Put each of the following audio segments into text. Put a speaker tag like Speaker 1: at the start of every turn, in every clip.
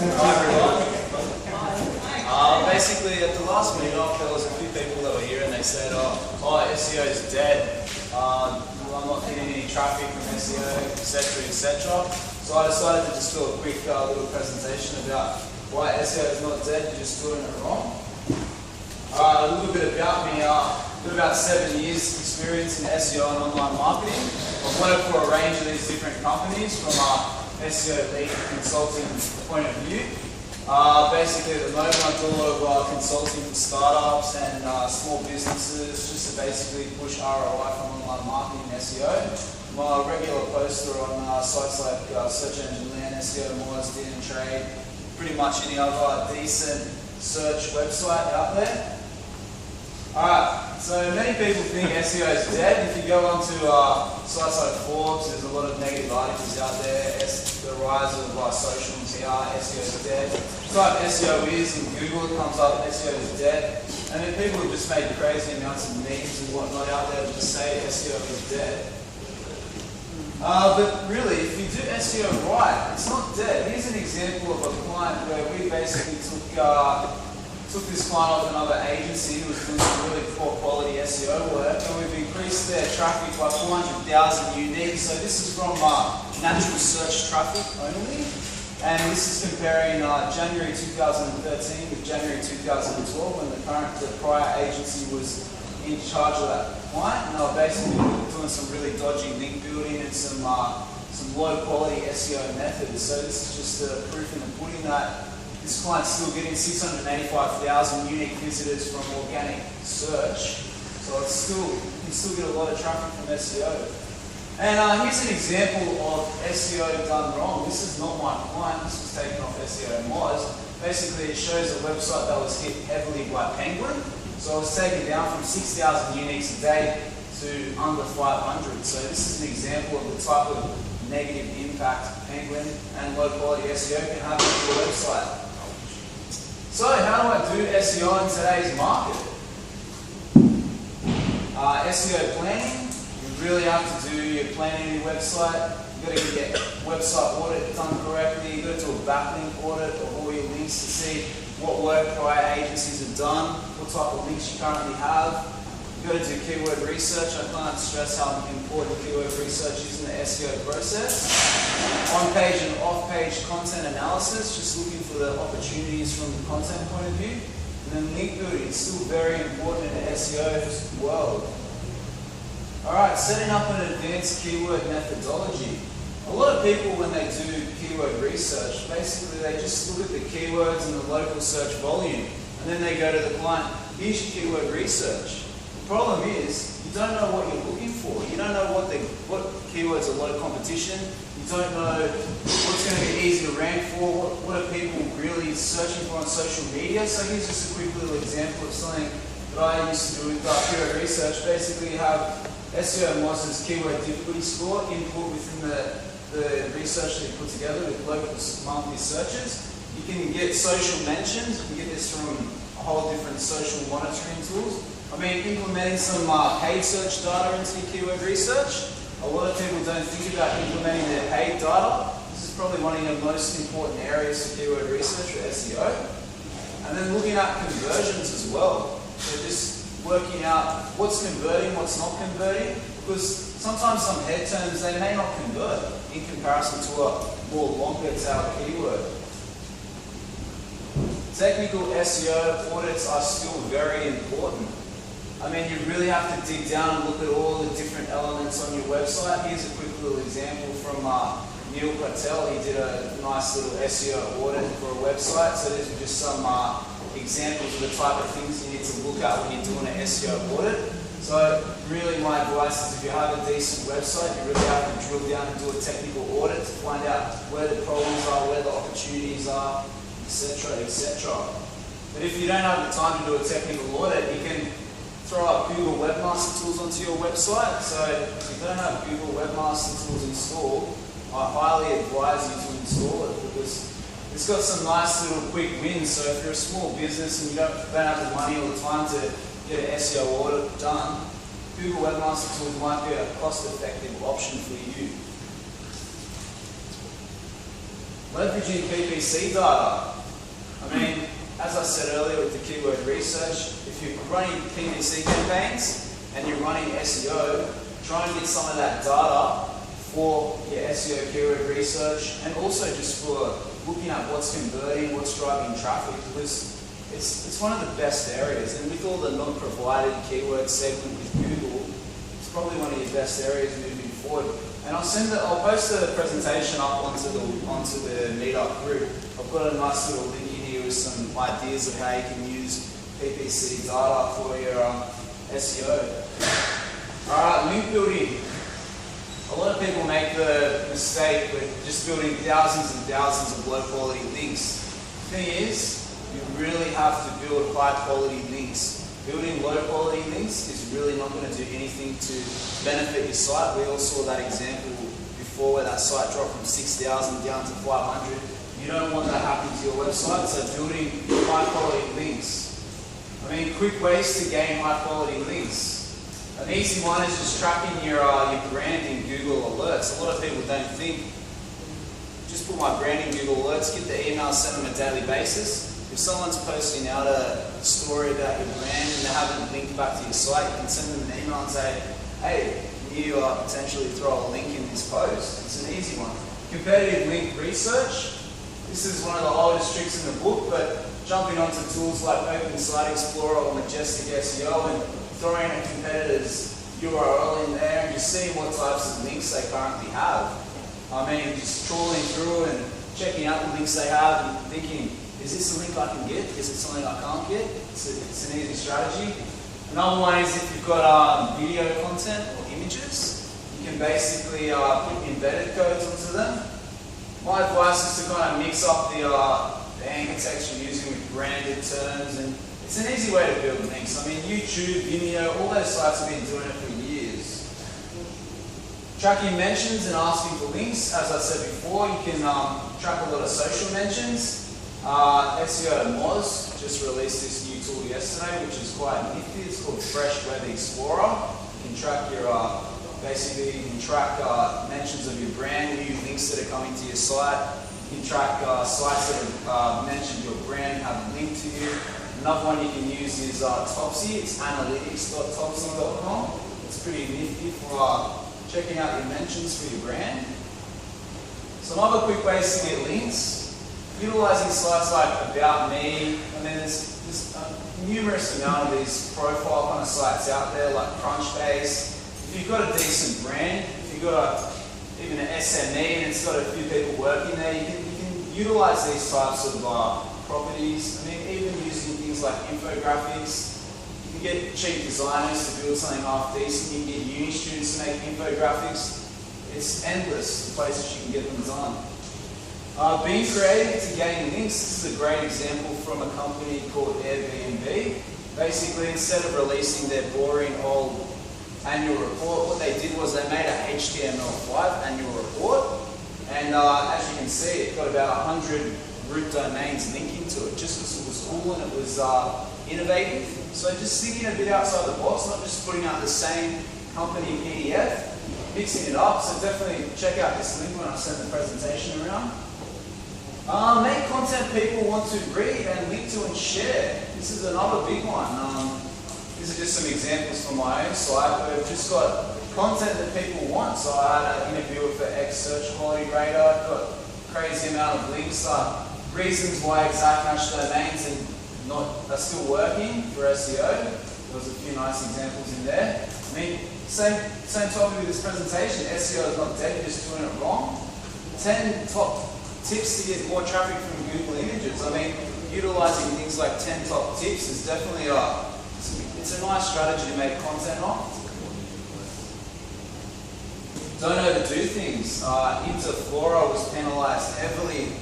Speaker 1: Hi everyone. Basically at the last meetup there was a few people that were here and they said, oh SEO is dead, I'm not getting any traffic from SEO, etc, etc. So I decided to just do a quick little presentation about why SEO is not dead, you're just doing it wrong. A little bit about me, I've got about 7 years experience in SEO and online marketing. I've worked for a range of these different companies from SEO lead consulting point of view. Basically at the moment I do a lot of consulting for startups and small businesses just to basically push ROI from online marketing and SEO. I'm a regular poster on sites like Search Engine Land, SEO Moz, Din and Trade, pretty much any other decent search website out there. Alright, so many people think SEO is dead. If you go onto sites like Forbes, there's a lot of negative articles out there. The rise of social PR, SEO is dead. Type SEO is in Google, it comes up SEO is dead. And then people have just made crazy amounts of memes and whatnot out there to just say SEO is dead. But really, if you do SEO right, it's not dead. Here's an example of a client where we basically took this client off another agency who was doing some really poor quality SEO work, and we've increased their traffic by 400,000 unique. So this is from natural search traffic only, and this is comparing January 2013 with January 2012 when the prior agency was in charge of that client, and they were basically doing some really dodgy link building and some low quality SEO methods. So this is just a proof in the pudding that this client's still getting 685,000 unique visitors from organic search. So you can still get a lot of traffic from SEO. And here's an example of SEO done wrong. This is not my client, this was taken off SEO Moz. Basically it shows a website that was hit heavily by Penguin. So it was taken down from 6,000 uniques a day to under 500. So this is an example of the type of negative impact Penguin and low quality SEO can have on your website. So how do I do SEO in today's market? SEO planning, you really have to do your planning of your website. You've got to get website audit done correctly. You've got to do a backlink audit of all your links to see what work prior agencies have done, what type of links you currently have. You've got to do keyword research. I can't stress how important keyword research is in the SEO process. On-page and off-page content analysis, just looking for the opportunities from the content point of view. And then link building is still very important in the SEO world. Alright, setting up an advanced keyword methodology. A lot of people when they do keyword research, basically they just look at the keywords and the local search volume. And then they go to the client, here's your keyword research. The problem is, you don't know what you're looking for. You don't know what keywords are low competition. You don't know what's going to be easy to rank for, what are people really searching for on social media. So here's just a quick little example of something that I used to do with keyword research. Basically you have SEO Moz's keyword difficulty score input within the research that you put together with local monthly searches. You can get social mentions. You can get this from a whole different social monitoring tools. I mean, implementing some paid search data into your keyword research. A lot of people don't think about implementing their paid data. This is probably one of your most important areas for keyword research for SEO. And then looking at conversions as well. So just working out what's converting, what's not converting. Because sometimes some head terms, they may not convert in comparison to a more longer tail keyword. Technical SEO audits are still very important. I mean, you really have to dig down and look at all the different elements on your website. Here's a quick little example from Neil Patel. He did a nice little SEO audit for a website. So these are just some examples of the type of things you need to look at when you're doing an SEO audit. So really my advice is if you have a decent website, you really have to drill down and do a technical audit to find out where the problems are, where the opportunities are, etc, etc. But if you don't have the time to do a technical audit, you can throw up Google Webmaster Tools onto your website. So if you don't have Google Webmaster Tools installed, I highly advise you to install it because it's got some nice little quick wins. So if you're a small business and you don't have the money or the time to get an SEO audit done, Google Webmaster Tools might be a cost-effective option for you. Leveraging PPC data. I mean, as I said earlier with the keyword research, if you're running PPC campaigns and you're running SEO, try and get some of that data for your SEO keyword research, and also just for looking at what's converting, what's driving traffic, because it's one of the best areas. And with all the non-provided keyword segment with Google, it's probably one of your best areas moving forward. And I'll post the presentation up onto the Meetup group. I've got a nice little link in here with some ideas of how you can use PPC data for your SEO. Alright, link building. A lot of people make the mistake with just building thousands and thousands of low quality links. The thing is, you really have to build high quality links. Building low quality links is really not going to do anything to benefit your site. We all saw that example before where that site dropped from 6,000 down to 500. You don't want that happening to your website, so building high quality links. I mean, quick ways to gain high quality links. An easy one is just tracking your brand in Google Alerts. A lot of people don't think, just put my brand in Google Alerts, get the emails, send them on a daily basis. If someone's posting out a story about your brand and they haven't linked back to your site, you can send them an email and say, hey, can you potentially throw a link in this post? It's an easy one. Competitive link research. This is one of the oldest tricks in the book, but jumping onto tools like Open Site Explorer or Majestic SEO and throwing a competitor's URL in there and just seeing what types of links they currently have. I mean, just trawling through and checking out the links they have and thinking, is this a link I can get? Is it something I can't get? It's an easy strategy. Another one is if you've got video content or images, you can basically put embedded codes onto them. My advice is to kind of mix up the anchor text you're using with branded terms, and it's an easy way to build links. I mean, YouTube, Vimeo, all those sites have been doing it for years. Tracking mentions and asking for links. As I said before, you can track a lot of social mentions. SEO Moz just released this new tool yesterday, which is quite nifty. It's called Fresh Web Explorer. You can track your, basically you can track mentions of your brand, new links that are coming to your site. You can track sites that have mentioned your brand, have a link to you. Another one you can use is Topsy. It's analytics.topsy.com. It's pretty nifty for checking out your mentions for your brand. Some other quick ways to get links. Utilizing sites like About Me. I mean, there's numerous amount of these profile kind of sites out there, like Crunchbase. If you've got a decent brand, if you've got even an SME and it's got a few people working there, you can utilize these types of properties. I mean, even using things like infographics. You can get cheap designers to build something half decent. You can get uni students to make infographics. It's endless the places you can get them done. Being creative to gain links. This is a great example from a company called Airbnb. Basically, instead of releasing their boring old annual report, what they did was they made a HTML5 annual report, and as you can see, it got about 100 root domains linking to it, just because it was cool and it was innovative. So just thinking a bit outside the box, not just putting out the same company PDF, mixing it up. So definitely check out this link when I send the presentation around. Make content people want to read and link to and share. This is another big one. These are just some examples from my own site where we've just got content that people want. So I had an interview with the ex-search quality grader, got a crazy amount of links, reasons why exact match domains are still working for SEO. There was a few nice examples in there. I mean, same topic with this presentation. SEO is not dead, you're just doing it wrong. 10 top tips to get more traffic from Google Images. I mean, utilizing things like 10 top tips is definitely it's a nice strategy to make content on. Don't overdo things. Interflora was penalized heavily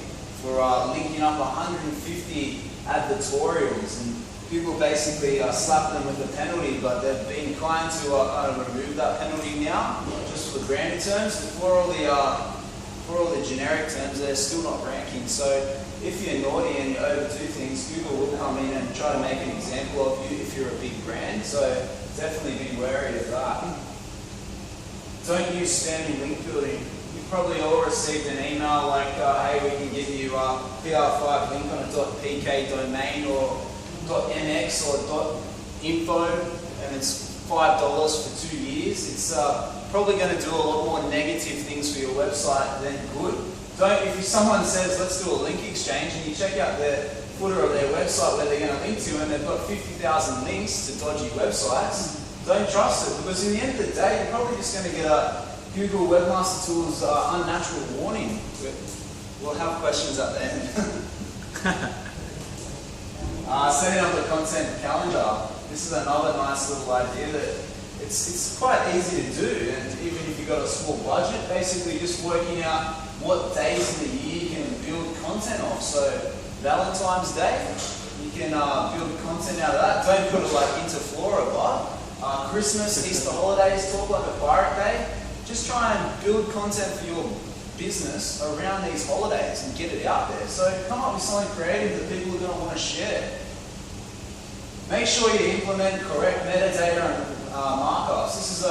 Speaker 1: for linking up 150 advertorials, and Google basically slapped them with a penalty, but they've been kind to kind of remove that penalty now, just for the branded terms. But for all the generic terms, they're still not ranking. So if you're naughty and you overdo things, Google will come in and try to make an example of you if you're a big brand. So definitely be wary of that. Don't use spammy link building. You've probably all received an email like, hey, we can give you a PR5 link on a .pk domain or .mx or .info, and it's $5 for 2 years. It's probably going to do a lot more negative things for your website than good. If someone says, let's do a link exchange, and you check out their footer of their website where they're going to link to, and they've got 50,000 links to dodgy websites, don't trust it, because in the end of the day, you're probably just going to get a Google Webmaster Tools unnatural warning. We'll have questions at the end. Setting up a content calendar. This is another nice little idea that it's quite easy to do, and even if you've got a small budget, basically just working out what days in the year you can build content off. So Valentine's Day, you can build content out of that. Don't put it like into Flora, but Christmas, Easter holidays, talk like a pirate day. Just try and build content for your business around these holidays and get it out there. So come up with something creative that people are going to want to share. Make sure you implement correct metadata and markups. This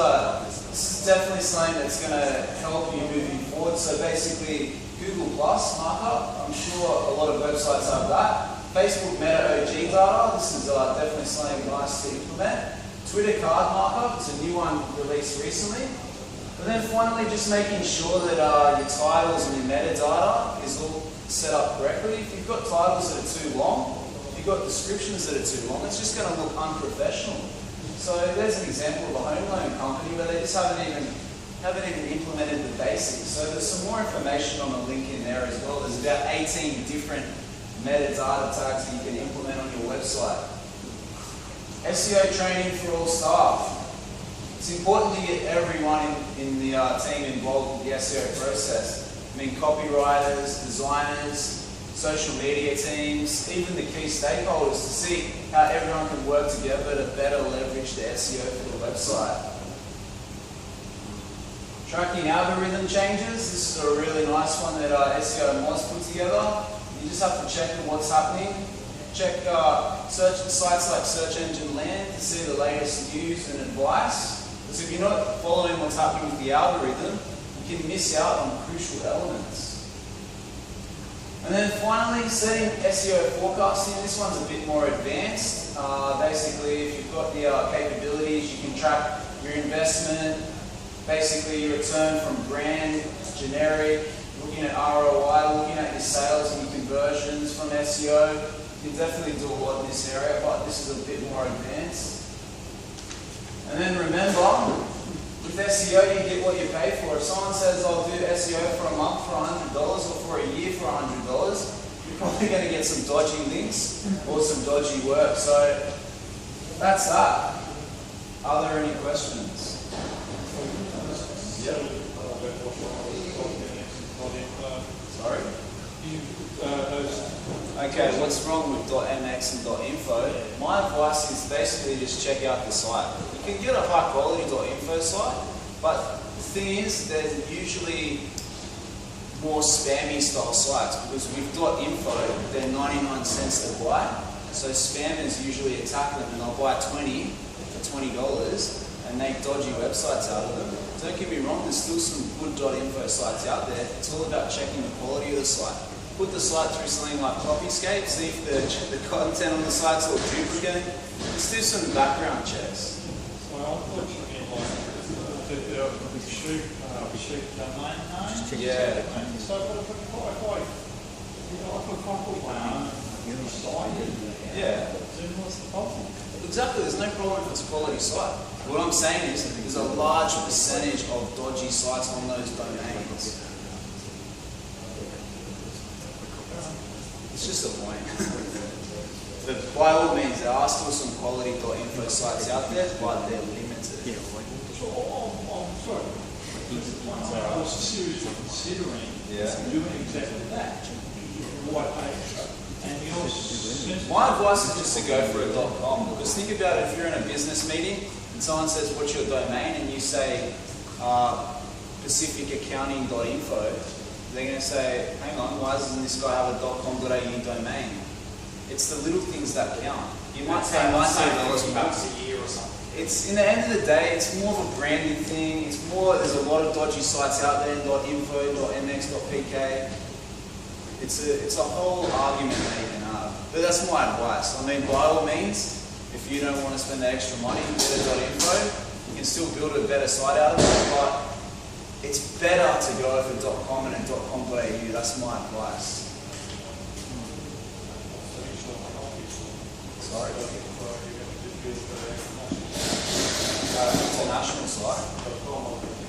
Speaker 1: is definitely something that's going to help you moving forward. So basically, Google Plus markup. I'm sure a lot of websites have that. Facebook Meta OG data. This is definitely something nice to implement. Twitter card markup. It's a new one released recently. And then finally, just making sure that your titles and your metadata is all set up correctly. If you've got titles that are too long, if you've got descriptions that are too long, it's just going to look unprofessional. So there's an example of a home loan company where they just haven't even implemented the basics. So there's some more information on the link in there as well. There's about 18 different metadata tags that you can implement on your website. SEO training for all staff. It's important to get everyone in the team involved with the SEO process. I mean, copywriters, designers, social media teams, even the key stakeholders, to see how everyone can work together to better leverage the SEO for the website. Tracking algorithm changes. This is a really nice one that SEO Moz put together. You just have to check what's happening. Check search sites like Search Engine Land to see the latest news and advice. Because if you're not following what's happening with the algorithm, you can miss out on crucial elements. And then finally, setting SEO forecasting. This one's a bit more advanced. Basically, if you've got the capabilities, you can track your investment, basically your return from brand, generic, looking at ROI, looking at your sales and your conversions from SEO. You can definitely do a lot in this area, but this is a bit more advanced. And then remember, with SEO you get what you pay for. If someone says I'll do SEO for a month for $100 or for a year for $100, you're probably going to get some dodgy links or some dodgy work. So that's that. Are there any questions? Yep. Sorry? Okay, what's wrong with .mx and .info? My advice is basically just check out the site. You can get a high quality .info site, but the thing is, there's usually more spammy style sites, because with .info, they're 99 cents to buy, so spammers usually attack them and they'll buy 20 for $20 and make dodgy websites out of them. Don't get me wrong, there's still some good .info sites out there. It's all about checking the quality of the site. Put the site through something like Copyscape, see if the content on the site's all duplicate. Just do some background checks.
Speaker 2: So unfortunately, like the shoot domain name.
Speaker 1: Yeah.
Speaker 2: So I've got to put quite
Speaker 1: Yeah.
Speaker 2: Then what's the problem?
Speaker 1: Exactly, there's no problem if it's a quality site. What I'm saying is there's a large percentage of dodgy sites on those domains. It's just a point. But by all means, there are still some quality .info sites out there, but they're limited.
Speaker 2: So I'm sorry. I was seriously considering doing exactly that. White page. And yours.
Speaker 1: My advice is just to go for a .com, because think about it, if you're in a business meeting and someone says, what's your domain? And you say pacificaccounting.info, they're going to say, hang on, why doesn't this guy have a .com.au domain? It's the little things that count. You might say $90
Speaker 3: $100 a year or something.
Speaker 1: it's in the end of the day, it's more of a branding thing. It's more, there's a lot of dodgy sites out there, .info, .mx, .pk. It's a whole argument that you can have. But that's my advice. I mean, by all means, if you don't want to spend the extra money, get a .info. You can still build a better site out of it, but it's better to go for .com and .com.au. That's my advice. Sorry. International site.